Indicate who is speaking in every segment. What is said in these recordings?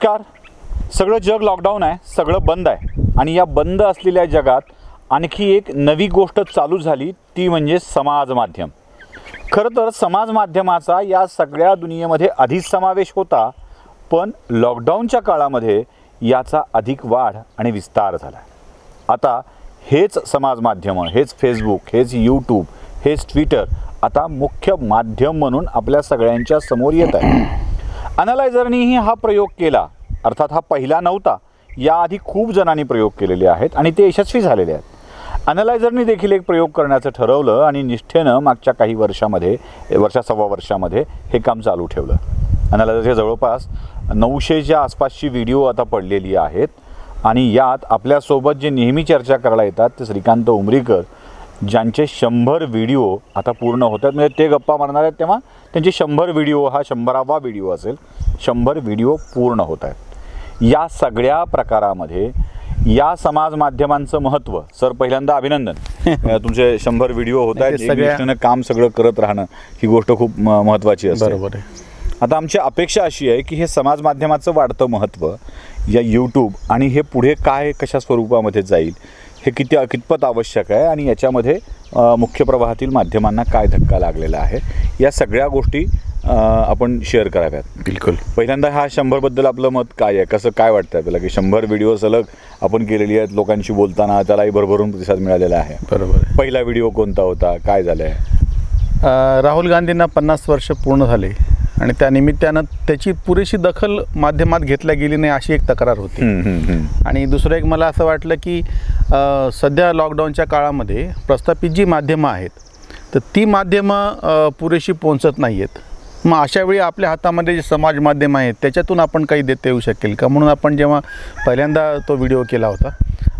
Speaker 1: नमस्कार. सगळं जग लॉकडाऊन आहे, सगळं बंद आहे आणि या बंद असलेल्या जगात आणखी एक नवी गोष्ट चालू झाली, ती म्हणजे समाज माध्यम. खरं तर समाज माध्यमाचा या सगळ्या दुनियेमध्ये आधीच समावेश होता, पण लॉकडाऊनच्या काळामध्ये याचा अधिक वाढ आणि विस्तार झाला. आता हेच समाज माध्यमं, हेच फेसबुक, हेच यूट्यूब, हेच ट्विटर आता मुख्य माध्यम म्हणून आपल्या सगळ्यांच्या समोर येत आहे. अनालायझरनीही हा प्रयोग केला, अर्थात हा पहिला नव्हता. याआधी खूप जणांनी प्रयोग केलेले आहेत आणि ते यशस्वी झालेले आहेत. अनालायझरनी देखील एक प्रयोग करण्याचं ठरवलं आणि निष्ठेनं मागच्या काही सव्वा वर्षामध्ये हे काम चालू ठेवलं. अनालायझरच्या जवळपास 900च्या आसपासची व्हिडिओ आता पडलेली आहेत आणि यात आपल्यासोबत जे नेहमी चर्चा करायला येतात ते श्रीकांत उमरीकर, ज्यांचे 100 व्हिडिओ आता पूर्ण होत आहेत. म्हणजे ते गप्पा मारणार आहेत तेव्हा त्यांचे 100 व्हिडिओ, हा 100वा व्हिडिओ असेल, 100 व्हिडिओ पूर्ण होत आहेत. या सगळ्या प्रकारामध्ये या समाज माध्यमांचं महत्त्व, सर पहिल्यांदा अभिनंदन. तुमचे 100 व्हिडिओ होत आहेत, सगळ्यांना काम सगळं करत राहणं ही गोष्ट खूप महत्त्वाची असते.
Speaker 2: बरोबर आहे.
Speaker 1: आता आमची अपेक्षा अशी आहे की हे समाज माध्यमाचं वाढतं महत्त्व या यूट्यूब आणि हे पुढे काय कशा स्वरूपामध्ये जाईल, हे कितपत आवश्यक आहे आणि याच्यामध्ये मुख्य प्रवाहातील माध्यमांना काय धक्का लागलेला आहे, या सगळ्या गोष्टी आपण शेअर कराव्यात.
Speaker 2: बिलकुल.
Speaker 1: पहिल्यांदा हा 100बद्दल आपलं मत काय आहे, कसं काय वाटतं आपल्याला की 100 व्हिडिओ सलग आपण केलेली आहेत, लोकांशी बोलताना त्यालाही भरभरून प्रतिसाद मिळालेला आहे.
Speaker 2: बरोबर.
Speaker 1: पहिला व्हिडिओ कोणता होता, काय झालं
Speaker 2: आहे? राहुल गांधींना 50 वर्ष पूर्ण झाले आणि त्या निमित्तानं त्याची पुरेशी दखल माध्यमात घेतल्या गेली नाही अशी एक तक्रार होती. आणि दुसरं एक मला असं वाटलं की सध्या लॉकडाऊनच्या काळामध्ये प्रस्थापित जी माध्यमं आहेत तर ती माध्यमं पुरेशी पोहोचत नाही आहेत. मग अशावेळी आपल्या हातामध्ये जे समाज माध्यम आहेत त्याच्यातून आपण काही देता येऊ शकेल का, म्हणून आपण जेव्हा पहिल्यांदा तो व्हिडिओ केला होता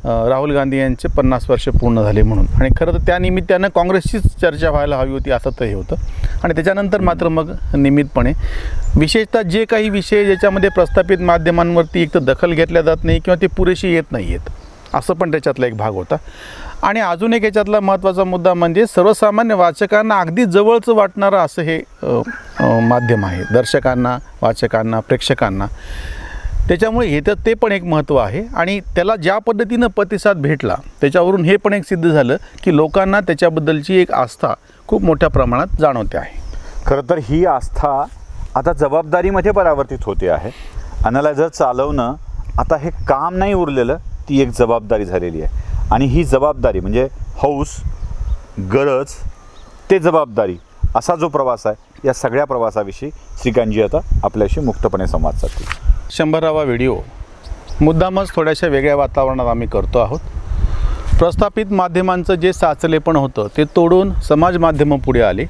Speaker 2: राहुल गांधी यांचे 50 वर्ष पूर्ण झाले म्हणून. आणि खरं तर त्या निमित्तानं काँग्रेसचीच चर्चा व्हायला हवी होती असं तर हे होतं. आणि त्याच्यानंतर मात्र मग नियमितपणे विशेषतः जे काही विषय ज्याच्यामध्ये प्रस्थापित माध्यमांवरती एक तर दखल घेतल्या जात नाही किंवा ते पुरेशी येत नाही आहेत, असं पण त्याच्यातला एक भाग होता. आणि अजून एक याच्यातला महत्त्वाचा मुद्दा म्हणजे सर्वसामान्य वाचकांना अगदी जवळचं वाटणारं असं हे माध्यम आहे, दर्शकांना, वाचकांना, प्रेक्षकांना. त्याच्यामुळे हे तर ते पण एक महत्त्व आहे आणि त्याला ज्या पद्धतीनं प्रतिसाद भेटला त्याच्यावरून हे पण एक सिद्ध झालं की लोकांना त्याच्याबद्दलची एक आस्था खूप मोठ्या प्रमाणात जाणवते आहे.
Speaker 1: खरं तर ही आस्था आता जबाबदारीमध्ये परावर्तित होते आहे. अनालायझर चालवणं आता हे काम नाही उरलेलं, ती एक जबाबदारी झालेली आहे. आणि ही जबाबदारी म्हणजे हौस, गरज ते जबाबदारी असा जो प्रवास आहे, या सगळ्या प्रवासाविषयी श्रीकांतजी आता आपल्याशी मुक्तपणे संवाद साधतील.
Speaker 2: 100वा व्हिडिओ मुद्दामच थोड्याशा वेगळ्या वातावरणात आम्ही करतो आहोत. प्रस्थापित माध्यमांचं जे साचलेपण होतं ते तोडून समाज माध्यमं पुढे आले.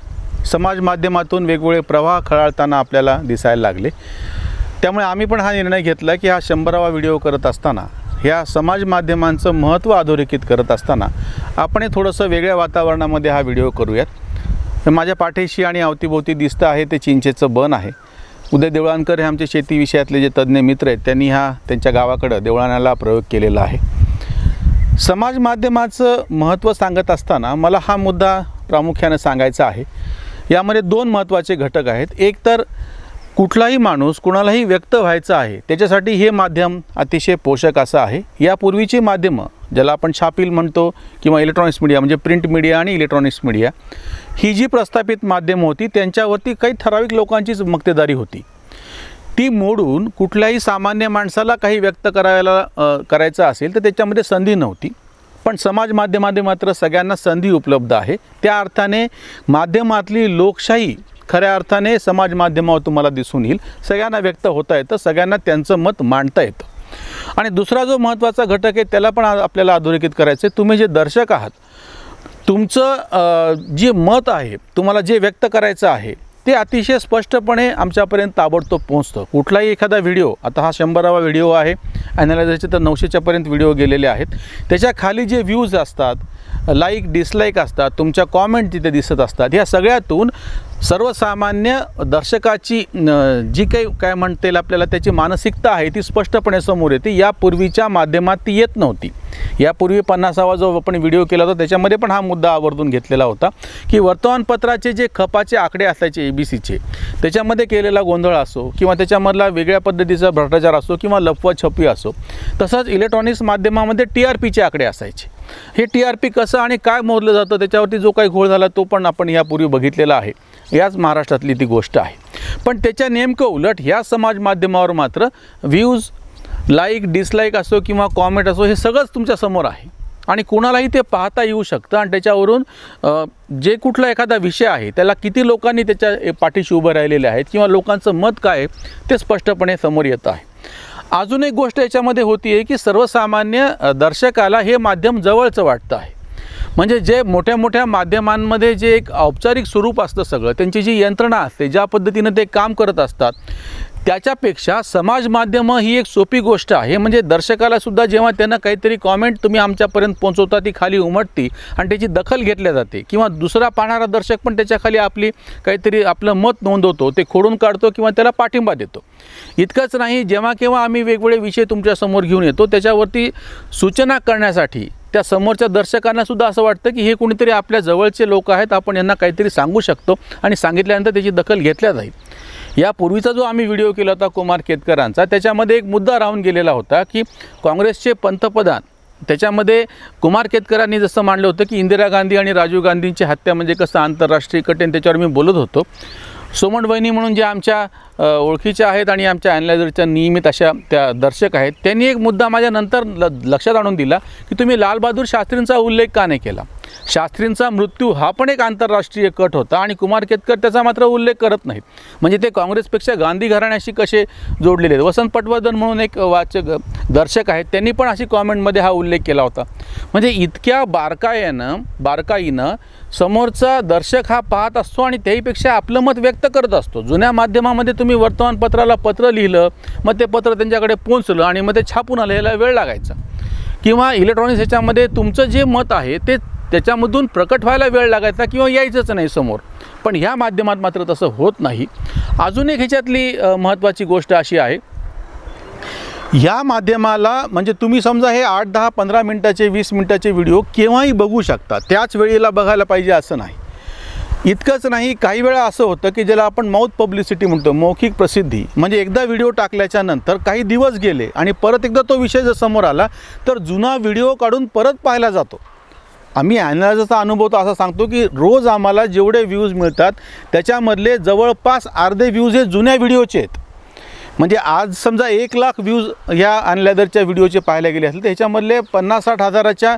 Speaker 2: समाज माध्यमातून वेगवेगळे प्रवाह खळाळताना आपल्याला दिसायला लागले. त्यामुळे आम्ही पण हा निर्णय घेतला की हा 100वा व्हिडिओ करत असताना, ह्या समाज माध्यमांचं महत्त्व अधोरेखित करत असताना आपण हे थोडंसं वेगळ्या वातावरणामध्ये हा व्हिडिओ करूयात. माझ्या पाठीशी आणि अवतीभोवती दिसतं आहे ते चिंचेचं बन आहे. उदय देवळानकर हे आमचे शेती विषयातले जे तज्ज्ञ मित्र आहेत त्यांनी हा त्यांच्या गावाकडं देवळाण्याला प्रयोग केलेला आहे. समाज माध्यमाचं महत्त्व सांगत असताना मला हा मुद्दा प्रामुख्याने सांगायचा आहे. यामध्ये 2 महत्त्वाचे घटक आहेत. एक तर कुठलाही माणूस कुणालाही व्यक्त व्हायचं आहे त्याच्यासाठी हे माध्यम अतिशय पोषक असं आहे. यापूर्वीची माध्यमं ज्याला आपण छापील म्हणतो किंवा इलेक्ट्रॉनिक्स मीडिया म्हणजे प्रिंट मीडिया आणि इलेक्ट्रॉनिक्स मीडिया, ही जी प्रस्थापित माध्यमं होती त्यांच्यावरती काही ठराविक लोकांचीच मक्तेदारी होती. ती मोडून कुठल्याही सामान्य माणसाला काही व्यक्त करायचं असेल तर त्याच्यामध्ये संधी नव्हती. पण समाज माध्यमामध्ये मात्र सगळ्यांना संधी उपलब्ध आहे. त्या अर्थाने माध्यमातली लोकशाही खऱ्या अर्थाने समाज माध्यमावर तुम्हाला दिसून येईल. सगळ्यांना व्यक्त होता येतं, सगळ्यांना त्यांचं मत मांडता येतं. आणि दुसरा जो महत्त्वाचा घटक आहे त्याला पण आपल्याला अधोरेखित करायचं आहे. तुम्ही जे दर्शक आहात, तुमचं जे मत आहे, तुम्हाला जे व्यक्त करायचं आहे ते अतिशय स्पष्टपणे आमच्यापर्यंत ताबडतोब पोहोचतं. कुठलाही एखादा व्हिडिओ, आता हा 100वा व्हिडिओ आहे, ॲनालायझरचे तर 900च्यापर्यंत व्हिडिओ गेलेले आहेत, त्याच्या खाली जे व्ह्यूज असतात, लाईक डिसलाईक असतात, तुमच्या कॉमेंट तिथे दिसत असतात, ह्या सगळ्यातून सर्वसामान्य दर्शकाची जी काही काय म्हणता येईल आपल्याला त्याची मानसिकता आहे ती स्पष्टपणे समोर येते. यापूर्वीच्या माध्यमात ती येत नव्हती. यापूर्वी 50वा जो आपण व्हिडिओ केला होता त्याच्यामध्ये पण हा मुद्दा आवर्जून घेतलेला होता की वर्तमानपत्राचे जे खपाचे आकडे असायचे ABCचे, त्याच्यामध्ये केलेला गोंधळ असो किंवा त्याच्यामधला वेगळ्या पद्धतीचा भ्रष्टाचार असो किंवा लपवाछपवी असो, तसंच इलेक्ट्रॉनिक्स माध्यमामध्ये TRPचे आकडे असायचे. हे TRP कसं आणि काय मोजलं जातं त्याच्यावरती जो काही घोळ झाला तो पण आपण यापूर्वी बघितलेला आहे. याच महाराष्ट्रातली ती गोष्ट आहे. पण त्याच्या नेमकं उलट ह्या समाज माध्यमावर मात्र व्ह्यूज, लाईक, डिसलाईक असो किंवा कॉमेंट असो हे सगळंच तुमच्या समोर आहे आणि कुणालाही ते पाहता येऊ शकतं आणि त्याच्यावरून जे कुठला एखादा विषय आहे त्याला किती लोकांनी त्याच्या पाठीशी उभं राहिलेले आहेत किंवा लोकांचं मत काय आहे ते स्पष्टपणे समोर येतं आहे. अजून एक गोष्ट याच्यामध्ये होती आहे की सर्वसामान्य दर्शकाला हे माध्यम जवळचं वाटतं आहे. म्हणजे जे मोठ्या मोठ्या माध्यमांमध्ये जे एक औपचारिक स्वरूप असतं सगळं, त्यांची जी यंत्रणा असते, ज्या पद्धतीनं ते काम करत असतात, त्याच्यापेक्षा समाज माध्यमं ही एक सोपी गोष्ट आहे. म्हणजे दर्शकालासुद्धा जेव्हा त्यांना काहीतरी कॉमेंट तुम्ही आमच्यापर्यंत पोहोचवता ती खाली उमटती आणि त्याची दखल घेतल्या जाते किंवा दुसरा पाहणारा दर्शक पण त्याच्याखाली आपली काहीतरी आपलं मत नोंदवतो, ते खोडून काढतो किंवा त्याला पाठिंबा देतो. इतकंच नाही, जेव्हा केव्हा आम्ही वेगवेगळे विषय तुमच्यासमोर घेऊन येतो त्याच्यावरती सूचना करण्यासाठी त्या समोरच्या दर्शकांनासुद्धा असं वाटतं की हे कोणीतरी आपल्या जवळचे लोक आहेत, आपण यांना काहीतरी सांगू शकतो आणि सांगितल्यानंतर त्याची दखल घेतल्या जाईल. यापूर्वीचा जो आम्ही व्हिडिओ केला होता कुमार केतकरांचा, त्याच्यामध्ये एक मुद्दा राहून गेलेला होता की काँग्रेसचे पंतप्रधान, त्याच्यामध्ये कुमार केतकरांनी जसं मांडलं होतं की इंदिरा गांधी आणि राजीव गांधींची हत्या म्हणजे कसं आंतरराष्ट्रीय कटेन, त्याच्यावर मी बोलत होतो. सोमन वहिनी म्हणून जे आमच्या ओळखीच्या आहेत आणि आमच्या ॲनालायझरच्या नियमित अशा त्या दर्शक आहेत, त्यांनी एक मुद्दा माझ्या नंतर लक्षात आणून दिला की तुम्ही लालबहादूर शास्त्रींचा उल्लेख का नाही केला. शास्त्रींचा मृत्यू हा पण एक आंतरराष्ट्रीय कट होता आणि कुमार केतकर त्याचा मात्र उल्लेख करत नाहीत. म्हणजे ते काँग्रेसपेक्षा गांधी घराण्याशी कसे जोडलेले आहेत. वसंत पटवर्धन म्हणून एक वाचक दर्शक आहेत, त्यांनी पण अशी कॉमेंटमध्ये हा उल्लेख केला होता. म्हणजे इतक्या बारकाईनं समोरचा दर्शक हा पाहत असतो आणि त्याहीपेक्षा आपलं मत व्यक्त करत असतो. जुन्या माध्यमामध्ये तुम्ही वर्तमानपत्राला पत्र लिहिलं, मग ते पत्र त्यांच्याकडे पोहोचलं आणि मग ते छापून आलं, याला वेळ लागायचा. किंवा इलेक्ट्रॉनिक्स ह्याच्यामध्ये तुमचं जे मत आहे ते त्याच्यामधून प्रकट व्हायला वेळ लागायचा किंवा यायचंच नाही समोर. पण ह्या माध्यमात मात्र तसं होत नाही. अजून एक ह्याच्यातली महत्त्वाची गोष्ट अशी आहे, ह्या माध्यमाला म्हणजे तुम्ही समजा हे 8, 10, 15 मिनटाचे 20 मिनटाचे व्हिडिओ केव्हाही बघू शकता, त्याच वेळेला बघायला पाहिजे असं नाही. इतकंच नाही, काही वेळा असं होतं की ज्याला आपण माउथ पब्लिसिटी म्हणतो, मौखिक प्रसिद्धी. म्हणजे एकदा व्हिडिओ टाकल्याच्या नंतर काही दिवस गेले आणि परत एकदा तो विषय जर समोर आला तर जुना व्हिडिओ काढून परत पाहायला जातो. आम्ही ॲनालायझरचा अनुभव तर असा सांगतो की रोज आम्हाला जेवढे व्ह्यूज मिळतात त्याच्यामधले जवळपास अर्धे व्ह्यूज हे जुन्या व्हिडिओचे आहेत. म्हणजे आज समजा 1 लाख व्ह्यूज ह्या ॲनालायझरच्या व्हिडिओचे पाहायला गेले असेल तर ह्याच्यामधले 50-60 हजाराच्या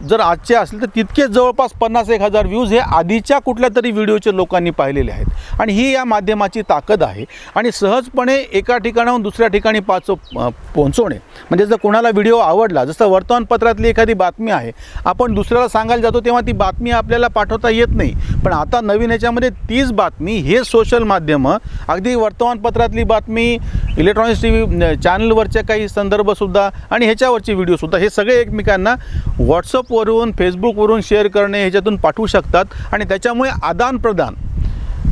Speaker 2: जर आजचे असेल तर तितकेच जवळपास 50-1 हजार व्ह्यूज हे आधीच्या कुठल्या तरी व्हिडिओचे लोकांनी पाहिलेले आहेत. आणि ही या माध्यमाची ताकद आहे. आणि सहजपणे एका ठिकाणाहून दुसऱ्या ठिकाणी पोहोचवणे. म्हणजे जर कोणाला व्हिडिओ आवडला, जसं वर्तमानपत्रातली एखादी बातमी आहे, आपण दुसऱ्याला सांगायला जातो तेव्हा ती बातमी आपल्याला पाठवता येत नाही. पण आता नवीन याच्यामध्ये तीच बातमी हे सोशल माध्यमं, अगदी वर्तमानपत्रातली बातमी, इलेक्ट्रॉनिक्स TV चॅनलवरच्या काही संदर्भसुद्धा आणि ह्याच्यावरचे व्हिडिओसुद्धा हे सगळे एकमेकांना व्हॉट्सअपवरून, फेसबुकवरून शेअर करणे ह्याच्यातून पाठवू शकतात. आणि त्याच्यामुळे आदानप्रदान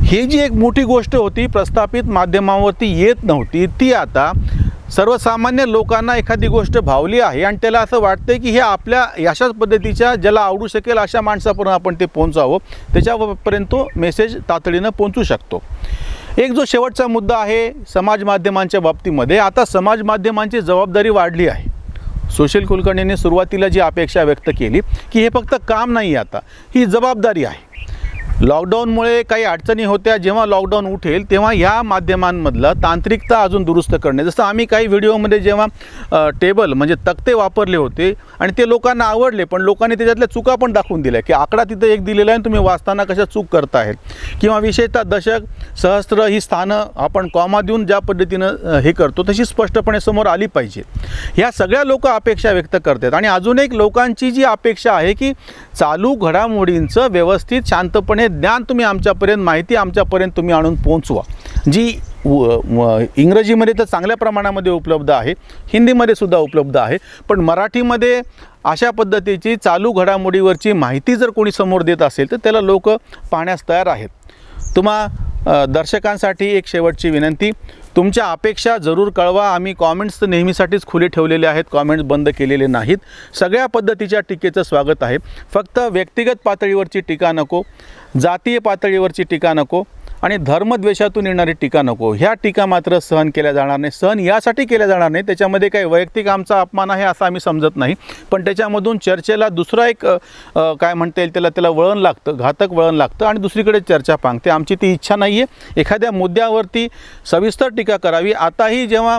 Speaker 2: ही जी एक मोठी गोष्ट होती प्रस्थापित माध्यमांवरती येत नव्हती, ती आता सर्वसामान्य लोकांना एखादी गोष्ट भावली आहे आणि त्याला असं वाटतं की हे आपल्या अशाच पद्धतीच्या ज्याला आवडू शकेल अशा माणसापर्यंत आपण ते पोहोचावं, त्याच्यापर्यंत तो मेसेज तातडीनं पोहोचू शकतो. एक जो शेवटचा मुद्दा आहे समाज माध्यमांच्या बाबतीमध्ये, आता समाज माध्यमांची जबाबदारी वाढली आहे. सुशील कुलकर्णींनी सुरुवातीला जी अपेक्षा व्यक्त केली की हे फक्त काम नाही, आता ही जबाबदारी आहे. लॉकडाऊनमुळे काही अडचणी होत्या, जेव्हा लॉकडाऊन उठेल तेव्हा ह्या माध्यमांमधलं तांत्रिकता अजून दुरुस्त करणे. जसं आम्ही काही व्हिडिओमध्ये जेव्हा टेबल म्हणजे तक्ते वापरले होते आणि ते लोकांना आवडले, पण लोकांनी त्याच्यातल्या चुका पण दाखवून दिल्या की आकडा तिथं एक दिलेला आहे, तुम्ही वाचताना कशा चूक करताहेत. किंवा विशेषतः दशक, सहस्त्र ही स्थानं आपण कॉमा देऊन ज्या पद्धतीनं हे करतो तशी स्पष्टपणे समोर आली पाहिजे. ह्या सगळ्या लोक अपेक्षा व्यक्त करतात. आणि अजून एक लोकांची जी अपेक्षा आहे की चालू घडामोडींचं व्यवस्थित शांतपणे ज्ञान तुम्ही आमच्यापर्यंत, माहिती आमच्यापर्यंत तुम्ही आणून पोहोचवा, जी इंग्रजीमध्ये तर चांगल्या प्रमाणामध्ये उपलब्ध आहे, हिंदीमध्ये सुद्धा उपलब्ध आहे, पण मराठीमध्ये अशा पद्धतीची चालू घडामोडीवरची माहिती जर कोणी समोर देत असेल तर त्याला लोक पाहण्यास तयार आहेत. दर्शकांसाठी एक शेवटची विनंती, तुमच्या अपेक्षा जरूर कळवा. आम्ही कॉमेंट्स तर नेहमीसाठीच खुले ठेवलेले आहेत, कॉमेंट्स बंद केलेले नाहीत. सगळ्या पद्धतीच्या टीकेचं स्वागत आहे. फक्त व्यक्तिगत पातळीवरची टीका नको, जातीय पातळीवरची टीका नको आणि धर्मद्वेषातून येणारी टीका नको. ह्या टीका मात्र सहन केल्या जाणार नाही. सहन यासाठी केल्या जाणार नाही, त्याच्यामध्ये काही वैयक्तिक आमचा अपमान आहे असं आम्ही समजत नाही, पण त्याच्यामधून चर्चेला दुसरा एक काय म्हणता येईल त्याला वळण लागतं, घातक वळण लागतं आणि दुसरीकडे चर्चा पांगते. आमची ती इच्छा नाही आहे. एखाद्या मुद्द्यावरती सविस्तर टीका करावी. आताही जेव्हा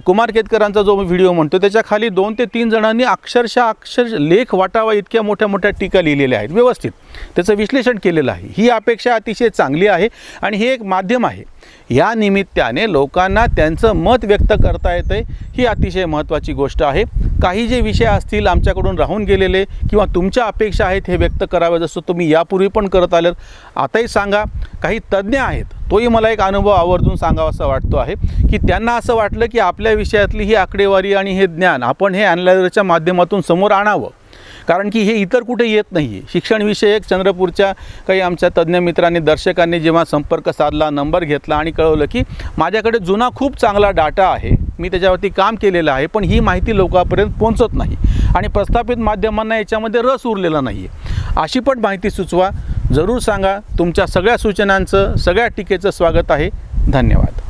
Speaker 2: कुमार केतकरांचा जो व्हिडिओ म्हणतो त्याच्या खाली 2 ते 3 जणांनी अक्षरशः लेख वाटावा इतक्या मोठ्या मोठ्या टीका लिहिलेल्या आहेत, व्यवस्थित त्याचं विश्लेषण केलेलं आहे. ही अपेक्षा अतिशय चांगली आहे आणि हे एक माध्यम आहे. या निमित्ताने लोकांना त्यांचं मत व्यक्त करता येतं, ही अतिशय महत्त्वाची गोष्ट आहे. काही जे विषय असतील आमच्याकडून राहून गेलेले किंवा तुमच्या अपेक्षा आहेत हे व्यक्त करावे, जसं तुम्ही यापूर्वी पण करत आलेत, आताही सांगा. काही तज्ज्ञ आहेत, तोही मला एक अनुभव आवर्जून सांगावासा वाटतो आहे की त्यांना असं वाटलं की आपल्या विषयातली ही आकडेवारी आणि हे ज्ञान आपण हे ॲनालायझरच्या माध्यमातून समोर आणावं, कारण की हे इतर कुठे येत नाही आहे. शिक्षणविषयक चंद्रपूरच्या काही आमच्या तज्ज्ञ मित्रांनी, दर्शकांनी जेव्हा संपर्क साधला, नंबर घेतला आणि कळवलं की माझ्याकडे जुना खूप चांगला डाटा आहे, मी त्याच्यावरती काम केलेलं आहे, पण ही माहिती लोकांपर्यंत पोहोचत नाही आणि प्रस्थापित माध्यमांना याच्यामध्ये रस उरलेला नाही आहे. अशी पण माहिती सुचवा, जरूर सांगा. तुमच्या सगळ्या सूचनांचं, सगळ्या टीकेचं स्वागत आहे. धन्यवाद.